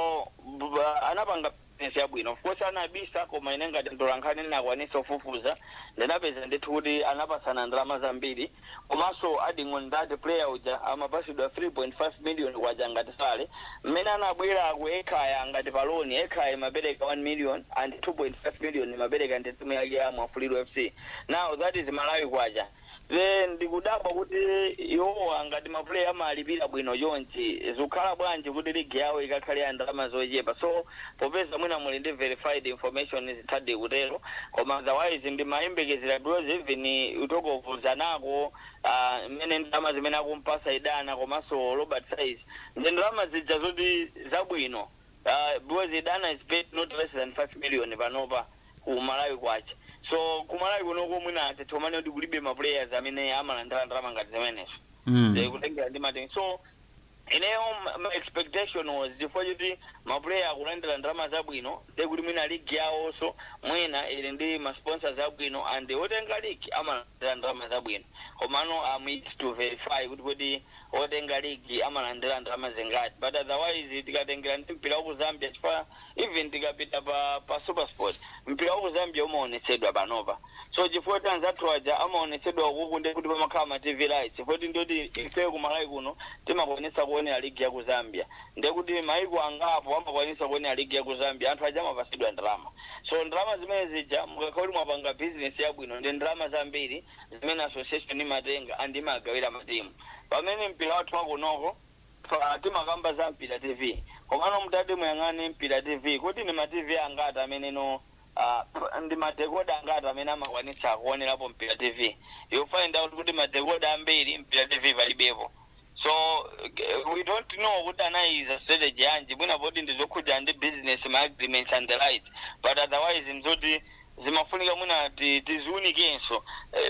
[SPEAKER 3] anapanga yabwino of course anabisa koma ine ngati ndolankhani nakwanisa kufufuza ndinapeza ndithu kuti anapasana ndalama zambiri komanso adding on that player uja amapasidwa 3.5 million kwaja ngati sale mmene anabwera ku Ekhaya ngati paloni Ekhaya mabereka 1 million and 2.5 million mabereka ndi timu yake ya Mwafuliro FC. Now that is Malawi kwaja then ndikudabwa kuti iwowa ngati maplayer amalipira bwino yonchi zikhala bwanji kuti ligi yawo ikakhale ya ndalama zochepa so popeza mwina muli ndi verified information zitadi kutero koma otherwise ndi mayembekezera because even utokovuza nako mmene ndalama zimene akumpasa idana komanso Robert Size ndi ndalama zija zoti zabwino because idana is paid not less than 5 million panopa ku Malawi kwacha so ku Malawi kunoko mwina titomane kuti kulibe ma players amene amalandira ndalama ngati zimenezo kutengera ndi matengo so ineyo my expectation was chifukwa kuti ma player akulandira ndalama zabwino ndi kuti mwina league yawo so mwina ili ndi ma sponsors zabwino and otenga league amalandira ndalama zabwino komano I'm yet to verify kuti otenga league amalandira ndalama zingati but otherwise tikatengera ndi mpira wa ku Zambia chifukwa even tikapita pa super sport mpira wa ku Zambia umaonetsedwa panopa so chifukwa tanzathu aja amaonetsedwa ukuku ndi kuti pamakhala ma TV rights kuti ndoti ife ku Malawi kuno timakwanisa kuonera ligi ya ku Zambia ndi kuti maiko angapo amakwanisa kuonera ligi ya ku Zambia anthu aja amapasidwa ndalama so ndalama zimene zija mukakhala mwapanga business yabwino ndi ndalama zambiri zimene association imatenga andi magawira matimu pamene mpira wathu wakunoko timakamba za mpira TV komano mutati muyang'ane mpira TV kuti ni ma TV angati amene no ndi madekoda angati amene amakwanisa kuonerapo mpira TV you find out kuti madekoda ambiri mpira TV palibepo so we don't know kuti anayiza strategy yanji mwina poti ndizokhuja ndi business ma agreements and the rights but otherwise nzoti zimafunika mwina tiziunikenso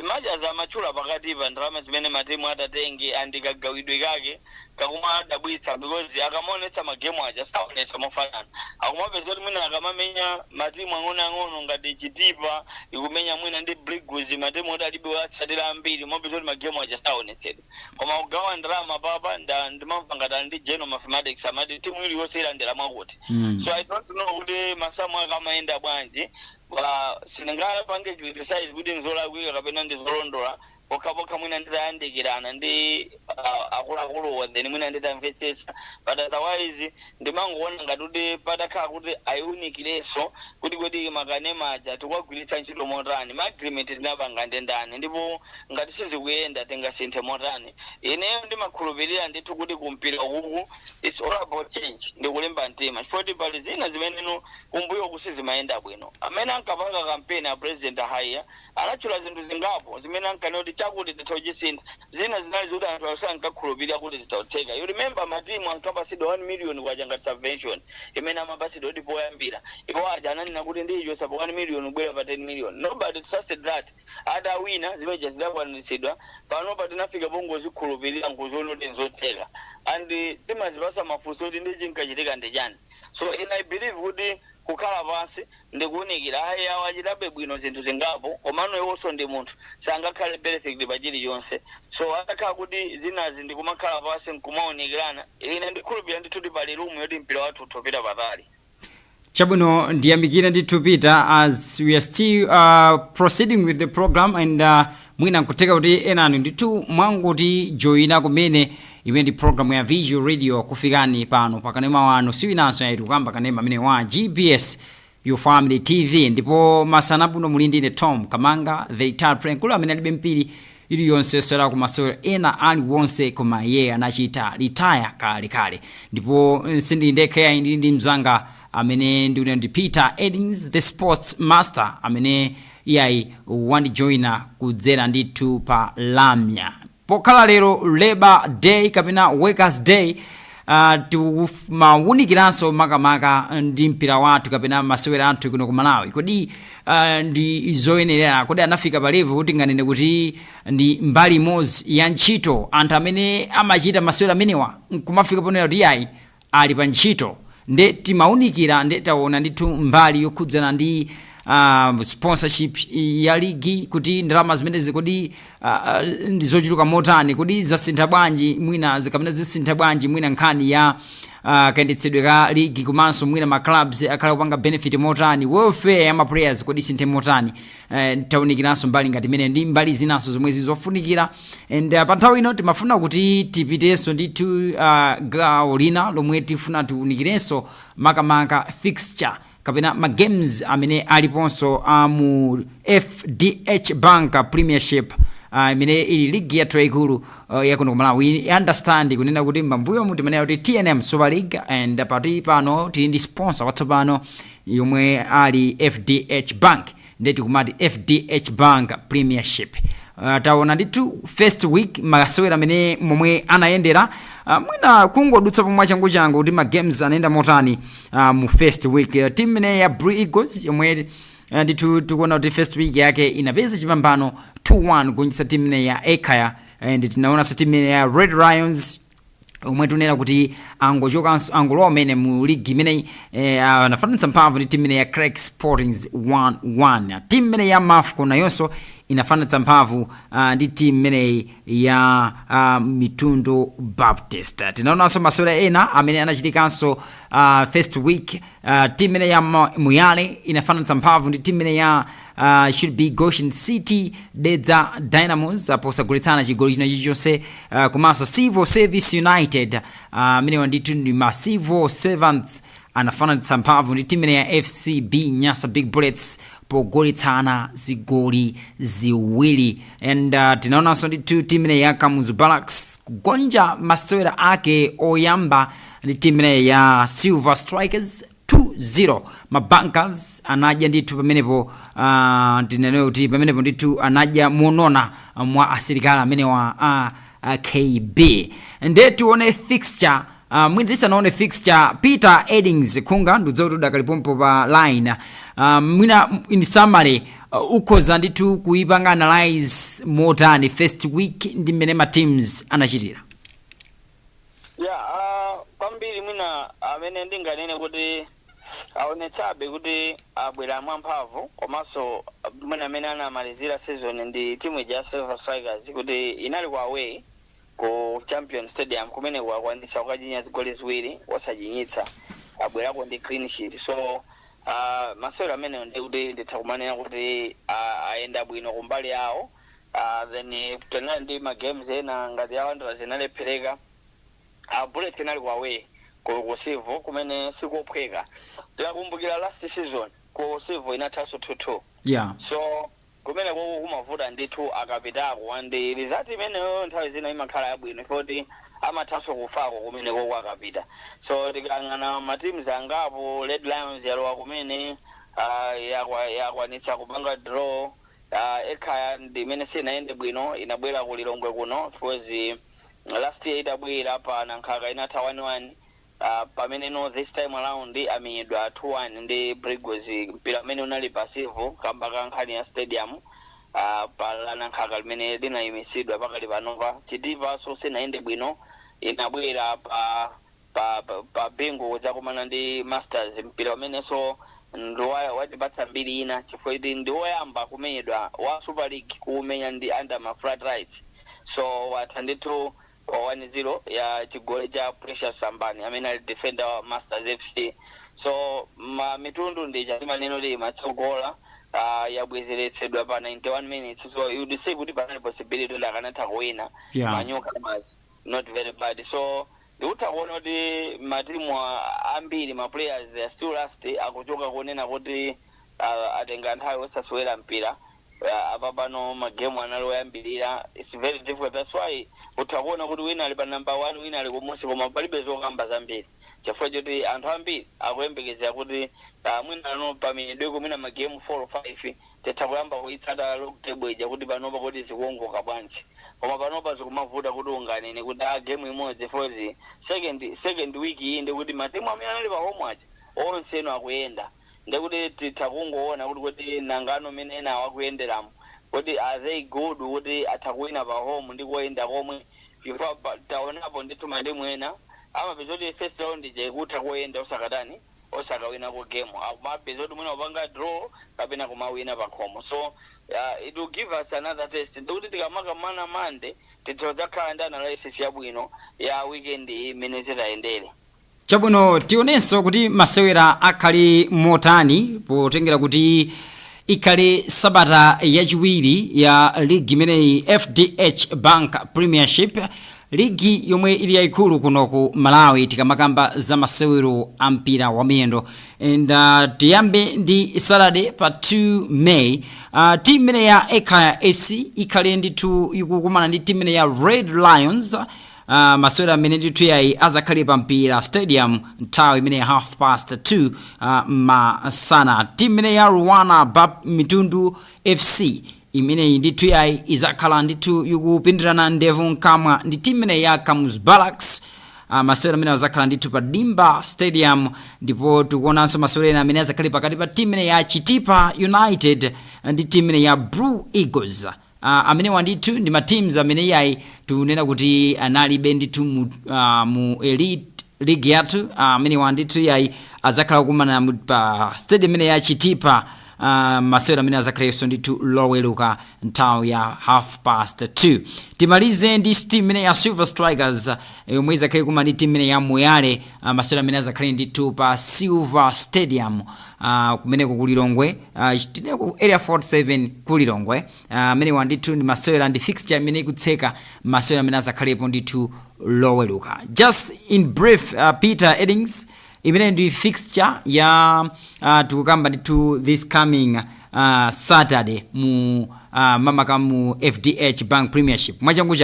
[SPEAKER 3] maja za machula pakati pa ndalama zimene matimu atatenge andikagawidwe kake kakuma adabwitsa because akamaonetsa magemu aja saonesa mofanana akumapeza kuti mwina akamamenya matimu ang'ono ngati Chitipa ikumenya mwina ndi Briggs matimu oti alibe watsatira ambiri mopeza kuti magemu aja saonetsedwa koma kugawa ndalama papa ndimamva ngati ndi general mathematics amati timu iliyonse ilandira mwakuti so I don't know kuti masamu akamayenda bwanji sinengala pange criticize kuti nzolakwika kapena ndizolondola pokapoka mwina nditayandikirana ndi akuluakuluwa then mwina nditamvetsetsa but otherwise ndimangoona ngati kuti patakhala kuti ayiunikirenso kuti makanema aja tikwagwiritsa ntchito motani ma agreement tinapanga ndendani ndipo ngati sizikuyenda tingasinthe motani ineyo ndimakhulupirira ndithu kuti kumpira ukuku it's all about change ndikulimba mtima chifukwa pali zina zimeneno kumbuyo kusizimayenda bwino amene ankapanga kampeni ya president haya anachula zinthu zingapo zimene ankanoti chakuti titochisintha zina zinali zoti anthu asankakhulupirira kuti zitauteka you remember matimu ankapasidwa 1 million kwaja ngati subvention imene amapasidwa kuti poyambira ipo aja ananena kuti ndicho sapo 1 million kubwera pa 10 million nobody trusted that adawina zimeja zidakwaniritsidwa pano patinafika bongo zikhulupirira ngozonoti nzoteka and timazipasa mafunso kuti ndi chinkachitika ndi chani so I believe kuti kukhala pansi ndikuunikira awa achitabe bwino zinthu zingapo komano iwonso ndi munthu sangakhale perfect pa chiliyonse so atakhala kuti zinazi ndikumakhala pansi nkumaunikirana ine ndikhulupirira ndithu pali lumu yoti mpira wathu utopita patali
[SPEAKER 2] chabwino ndiyamikire ndithu Peter as we are still proceeding with the program and mwina nkuteka kuti enanu ndithu mwangoti joina kumene imene ndi program ya Visual Radio kufikani pano pakanema wanu siwinanso yaitu kamba kanema amene wa GBS Your Family TV ndipo masana buno mulindi ne Thom Kamanga the retired prenkulu amene alibe mpiri iliyonse sera ku masewero ena ali wonse koma ye anachita retire kale ndipo sindi ndekhe ndi mzanga amene ndi Peter Eddings the sports master amene yai wandi joiner kudzera ndithu pa lamya pokhala lero Labor Day kapena Workers Day mawunikiranso makamaka ndi mpira wathu kapena masewera anthu kuno ku Malawi kodi ndi zoyenerera kodi anafika pa level kuti nganene kuti ndi mbali imodzi ya ntchito anthu amene amachita masewera amenewa nkumafika ponera kuti yayi ali pa ntchito nde timaunikira nde taona ndithu mbali yokhudzana ndi sponsorship ya ligi kuti ndalama zimenezi kodi ndizochuluka motani kodi zasintha bwanji mwina zikamene zisintha bwanji mwina nkhani ya kayendetsedwe ka ligi komanso mwina ma clubs akhala kupanga benefit motani welfare ya ma players kodi sinthe motani taunikiranso mbali ngati imene ndi mbali zinaso zomwe zizofunikira and pa nthawi ino timafuna kuti tipitenso ndithu gawo lina lomwe tifuna tiunikirenso makamaka fixture kapena ma games amene aliponso mu FDH Bank Premiership imene ili ligi ya traikulu ya kuno Malawi understand kunena kuti mbambuyo muti manena kuti TNM Super League and pati pano tili ndi sponsor watsopano yomwe ali FDH Bank ndeti kumati FDH Bank Premiership taona ndithu first week masewera amene momwe anayendera mwina kungodutsa pomwe changu kuti ma games anaenda motani mu first week team imene ya Blue Eagles yomwe ndithu tikuona kuti first week yake inapeza chipambano 2-1 kunyitsa team imene ya Ekaya and tinaona sa team imene ya Red Lions umwe tunena kuti angolowa amene mu ligi imene anafananitsa mphamvu ndi team imene ya Craig Sportings 1-1 team imene ya Mafco nayonso inafanana mphamvu ndi timu imeneyi ya Mitundu Baptist. Tinaonanso masewera ena amene anachitikanso first week. Timu imeneyi ya Muyale inafanana mphamvu ndi timu imeneyi ya should be Goshen City Dedza Dynamos posagulitsana chigoli china chilichonse. Komanso Civil Service United amene ndithu ndi ma Civil Servants anafanana mphamvu ndi timu ya FCB Nyasa Big Bullets pogolitsana zigoli ziwiri. And tinaonanso ndithu timu ya Kamuzu Barracks kugonja masewera ake oyamba ndi timu ya Silver Strikers 2-0. Mabankers anadya ndithu pamenepo ndinene kuti pamenepo ndithu anadya monona mwa asilikali amene wa KB. Nde tione fixture mwina tisanaone fixture. Peter Eddings Kunga ndudzoto dakalipompo pa line. Mwina in summary ukhoza ndithu kuipanga analyze motani first week ndi mmene ma teams anachitira.
[SPEAKER 3] Kwambiri mwina amene ndinganene kuti aonetsabe kuti abwera mwamphamvu komanso mwina amene anamalizira season ndi timu ya Silver Strikers kuti inali kwa away ku Champion Stadium kumene kwakwanisa kukachinya zigoli ziwiri wasachinyitsa abwerako ndi clean sheet. So masewera amene ndikuti ndithakumanena kuti ayenda bwino kumbali yawo. Then tenali ndi ma games ena ngati awandira zinalephereka. Bullet tenali kwa away ku Silver kumene sikophweka. Tikukumbukira last season ku Silver inathaso 2-2.
[SPEAKER 2] Yeah.
[SPEAKER 3] So kumene kumavuta ndithu akapitako andi result imeneyo nthawi zina imakhala yabwino foti amathaso kufako kumene koko akapita. So tikangana ma teams angapo Red Lions yalowa kumene yakwanitsa kupanga draw. Ekhaya ndi imene sinaende bwino inabwera ku Lilongwe kuno because last year itabwera pa Nankhaka inatha 1-1. Pamene no this time around amenyedwa 2-1 ndi Brigos mpira amene unali pasivo kamba ka nkhani ya stadium pa Nankhaka limene linayimisidwa pakali panova. Chitipa so sinaende bwino inabwera pa bingo zakumana ndi Masters mpira amene so ndo watipatsa mbiri ina chifukwa ndi woyamba kumenyedwa wa Super League kumenya ndi under ma flat rights. So wathandithu 1-0 ya chigoli cha Precious Sambani amene ali defender wa Masters FC. So Mitundu ndi chatimaneno li matsogola yabwezeretsedwa pa 91 minutes. So you would say kuti panali possibility kuti akanatha kuwina. Manyoka was not very bad. So utakuona kuti matimu ambiri ma players they are still last akuchoka kunena kuti atenga nthawi osaswera mpira. Apapano magemu analoyambirira it's very difficult. That's why utakuona kuti wina ali pa number 1 wina ali kumusi koma palibe zokamba zambiri chifukwa choti anthu ambiri akuyembekezera kuti mwina no pamenyedweko mwina magemu 4 or 5 tetha kuyamba kuitsata log table ija kuti panopa kuti zikuongoka bwanji koma panopa zikumavuta kuti unganene kuti game imodzi for the second week iyi ndi kuti matimu amene anali pa home aja onse eno akuyenda ndekuti titakungoona kuti nangano mene ena wakuyenderamo kuti are they good kuti atakuwina pa home ndi kuenda komwe before taonapo ndithu matimu ena amapeza kuti first round ija ikutha kuenda osakawina ku game amapeza kuti mwina upanga draw kapena kumawina pa khomo. So it will give us another test ndikuti tikamakamana Monday titozakhala ndi analysis yabwino ya weekend imene zitayendere.
[SPEAKER 2] Chabwino tionenso kuti masewera akhali motani potengera kuti ikhale sabata yachiwiri ya ligi imeneyi FDH Bank Premiership, ligi yomwe ili yaikulu kuno ku Malawi tikamakamba za masewero ampira wa miyendo. And tiyambe ndi Saturday pa 2 May. Team imene ya Ekaya FC ikhale ndithu ikukumana ndi team imene ya Red Lions. Masewera amene ndithu yayi azakhale pa mpira stadium nthawi imene ya 2:30 masana. Team imene ya Rwana Mitundu FC imene ndithu yayi izakhala ndithu ikupindirana ndevu nkamwa ndi team imene ya Kamuzu Barracks. Masewera amene azakhala ndithu pa Dimba Stadium ndipo tikuonanso masewera amene azakhale pakati pa team imene ya Chitipa United ndi team imene ya Blue Eagles. Amene wandithu ndi ma teams amene yayi tunena kuti analibe ndithu mu elite league yathu. Amene wandithu yayi azakhala kumana pa stadium imene ya Chitipa masewero amene azakhalenso ndithu loweruka nthawi ya 2:30. timalize ndi team imene ya Silver Strikers yomwe izakhale kuma ndi team imene ya Moyale, masewero amene azakhale ndithu pa Silver Stadium kumeneko kulilongwe, chitineko area 47 kulilongwe. Amene wandithu ndi masewero ndi fixture imene ikutseka masewero amene azakhalepo ndithu loweruka. Just in brief, Peter Eddings, imene ndi fixture ya tukukamba ndithu this coming Saturday mu mamaka mu FDH Bank Premiership. Mwachangu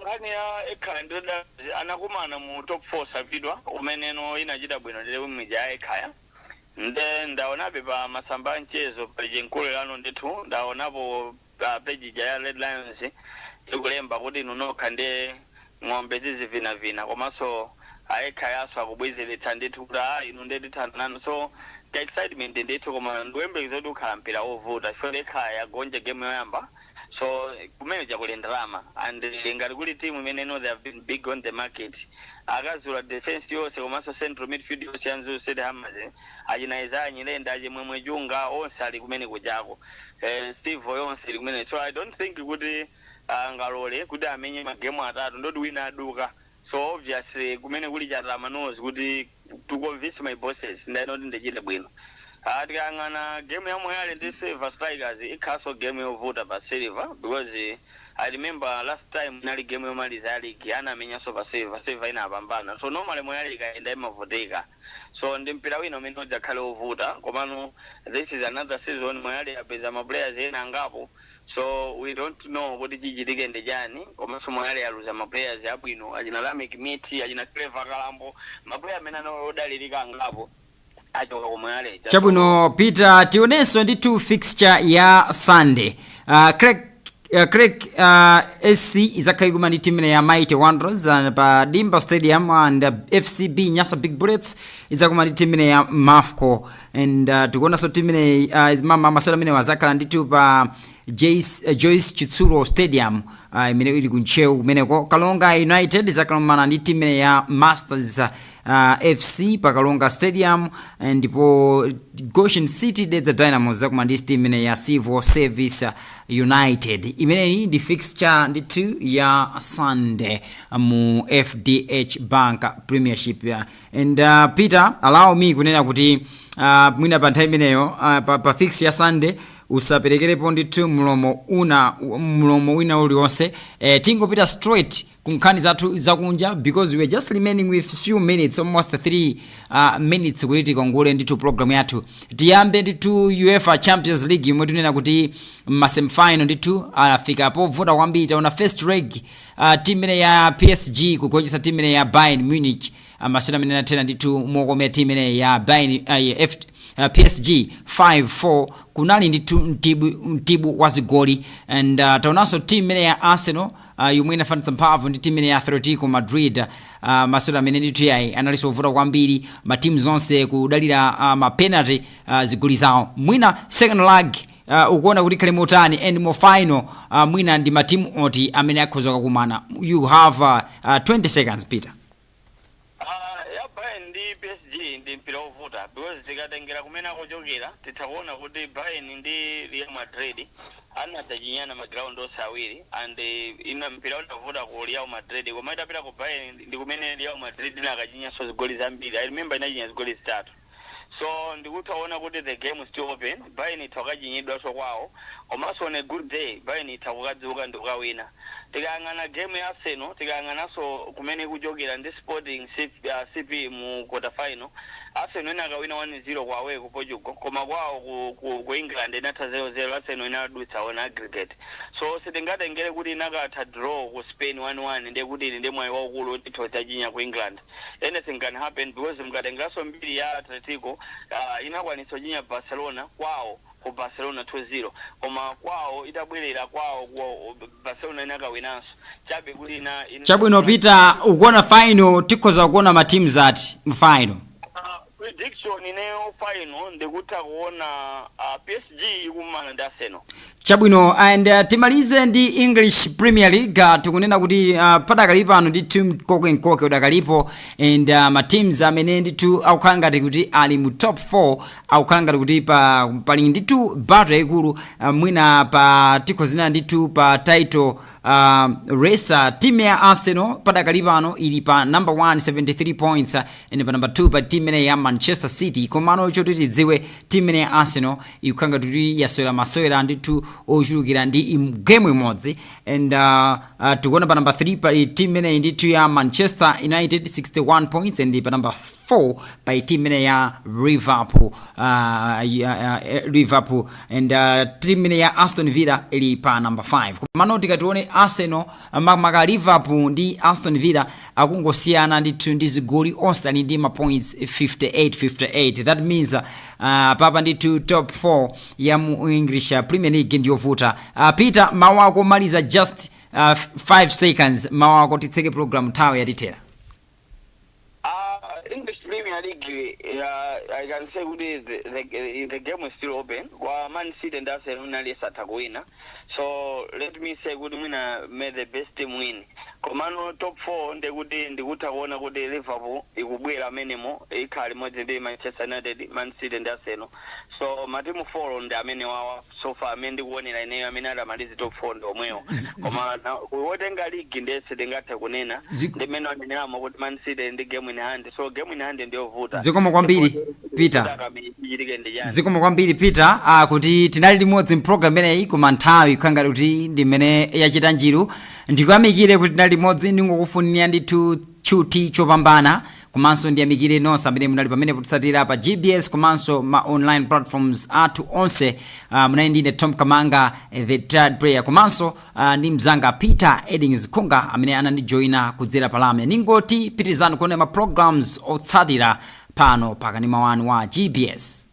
[SPEAKER 3] nkhani ya ekhaya ndida anakumana mu top 4 sapidwa umeneno inachita bwino ndile mija ya ekhaya ndaonabe pa masamba mchezo pa jenkulelano ndithu ndaonapo page ya Red Lions ikulemba kuti nunokha ndi ng'ombe zizivina komanso aekhaya aso akubwezeretsa ndithu kuti inu ndetithanano, so the excitement ndithu koma ndiwembekeza kuti ukhala mpira wovuta chifukwa ekhaya gonje game yoyamba, so kumene chakulendalama and ngati kuli team imene they have been big on the market. Akazula defense yonse komanso central midfield yonse yanzu Sede Hammers ajinaiza nyilenda ajimwemwe junga onse ali kumene kujako Steve yonse ali kumene, so I don't think kuti ngalole kuti amenye magemu atatu ndoti wina aduka, so obviously kumene kuli chatama knows kuti to convince my bosses ndinoti ndechite bwino. Tikangana game ya Moyale ndi Silver Strikers ikhaso game yovuta pa Silver because I remember last time nali game yomaliza ya league anamenya so pa Silver inapambana, so normally Moyale ikaenda imavutika, so ndi mpira wina umene udzakhale wovuta komano this is another season Moyale apeza ma players ena ngapo, so we don't know kuti chichitike ndejani komanso Moyale aluza ma players abwino ajina Lamek Miti ajina Clever Kalambo ma players amene odalirika ngapo.
[SPEAKER 2] Chabwino Peter, tionenso ndithu fixture ya Sunday. Craig SC izakhala kuma ndi team ya Mighty Wanderers pa Dimba Stadium, and FCB Nyasa Big Bullets izakuma ndi team ya Mafco, and tikuona so team masewero amene wazakhala ndithu pa Joyce Chitsuro Stadium imene ili kunchewu kumeneko. Kalonga United izakhala ndi team ya Masters FC pa Kalonga Stadium, ndipo Goshen City Dedza Dynamos zakuma ndi team ya Civil Service United. Imene ndi fixture ndithu ya Sunday mu FDH Bank Premiership. And Peter, allow me kunena kuti mwina pa nthawi imeneyo pa fix ya Sunday usaperekerepo ndithu mlomo wina uliwonse, tingopita straight kunkhani zathu zakunja because we are just remaining with few minutes, almost 3 minutes kuti tikongole ndithu program yathu. Tiyambe ndithu UEFA Champions League imwe tunena kuti masemifinal ndithu afika povuta kwambiri. Taona first leg team ya PSG kugonjetsa team ya Bayern Munich, masewero amene anatena ndithu mokomera team ya Bayern PSG 5-4 kunali ndithu mtibu wa zigoli. And taonanso team ya Arsenal yomwe inafanitsa mphamvu ndi team ya Atletico Madrid, masewero amene ndithu yayi analiso ovuta kwambiri, ma teams zonse kudalira ma penalty zigoli zawo. Mwina second leg ukuona kuti khale motani and mo final mwina ndi ma team oti amene akhoza kukumana. You have 20 seconds Peter.
[SPEAKER 3] PSG ndi mpira wovuta because tikatengera kumene akuchokera titakuona kuti Bayern ndi Real Madrid anadzachinyana maground osawiri, and ina mpira wovuta ku Real Madrid koma itapita ku Bayern ndi kumene Real Madrid inakachinyanso zigoli zambiri. I remember inachinya zigoli zitatu, so ndikutaona kuti the game is still open. Bayern itakachinyidwa so kwawo komanso on a good day Bayern itakukadzuka ndikawina. Tikangana game ya Arsenal tikanganaso kumene kuchokera ndi Sporting CP mu quarter final. Arsenal inakawina 1-0 kwa away ku Portugal, koma kwawo ku England inatha 0-0. Arsenal inadutsa on aggregate, so sitingatengere kuti inakatha draw ku Spain 1-1 ndi kuti ndi mwayi waukulu itodzachinya ku England. Anything can happen because mukatengeraso mbiri ya Atletico inakwanisa kuchinya Barcelona kwawo ku Barcelona 2-0, koma kwawo itabwerera kwawo Barcelona inakawinanso chabe kuti
[SPEAKER 2] Chabwino Peter, ukuona final tikhoza kuona ma teams ati final
[SPEAKER 3] prediction ineyo final ndikuti kuona PSG ikumana ndi Arsenal.
[SPEAKER 2] Chabwino and timalize ndi English Premier League tikunena kuti padakali pano ndi team kokenkoke udakalipo and ma teams amene nditu akukhala ngati kuti ali mu top 4 akukhala ngati kuti pali nditu battle ikulu mwina pa tikozina nditu pa title race. Team ya Arsenal padakali pano ili pa number 1 73 points and pa number 2 pa team ya Manchester City. Komano icho tidziwe team ya Arsenal ikukhala ngati kuti yasewera masewera nditu ochulukira ndi game imodzi and tikuona pa number 3 pa team ine nditu ya Manchester United 61 points and pa number 4 by team ya Liverpool and team ya Aston Villa ili pa number 5. Komano tikatione Arsenal maka Liverpool ndi Aston Villa akungosiyana ndi zigoli onse ndi ma points 58. That means papa ndi top 4 ya mu English Premier League ndiyo vuta. Peter mawako maliza just 5 seconds mawako titseke program tawe ya ditera.
[SPEAKER 3] English Premier League, I can say the game is still open. Man City and Arsenal finally start winner. So let me say good winner made the best team win. Komano top 4 ndikuona kuti Liverpool ikubwera menemo ikali modzi ndi Manchester United, Man City and Arsenal. So matimu 4 ndi amene wawa so far amene ndikuonera ineyo amene adamaliza top 4 ndi omwewo. Koma kuwotenga league ndese tingathe kunena ndimene ameneramo kuti Man City ndi game in hand. So game in hand ndiyo vuta.
[SPEAKER 2] Zikomo kwambiri Peter. Zikomo kwambiri Peter kuti tinali limodzi program imeneyi koma nthawi ikukhala kuti ndimene yachita njiru. Ndikuyamikire kuti tinali limodzi ndingokufunira ndithu ntchuthi chopambana komanso ndiyamikire nonse amene munali pamene potsatira pa GBS komanso ma online platforms athu onse. Munali ndine Thom Kamanga the third player komanso ndi mzanga Peter Edings Kunga amene anandijoina kudzera palame. Ningoti pitizani kuona ma programs otsatira pano pakanema wanu wa GBS.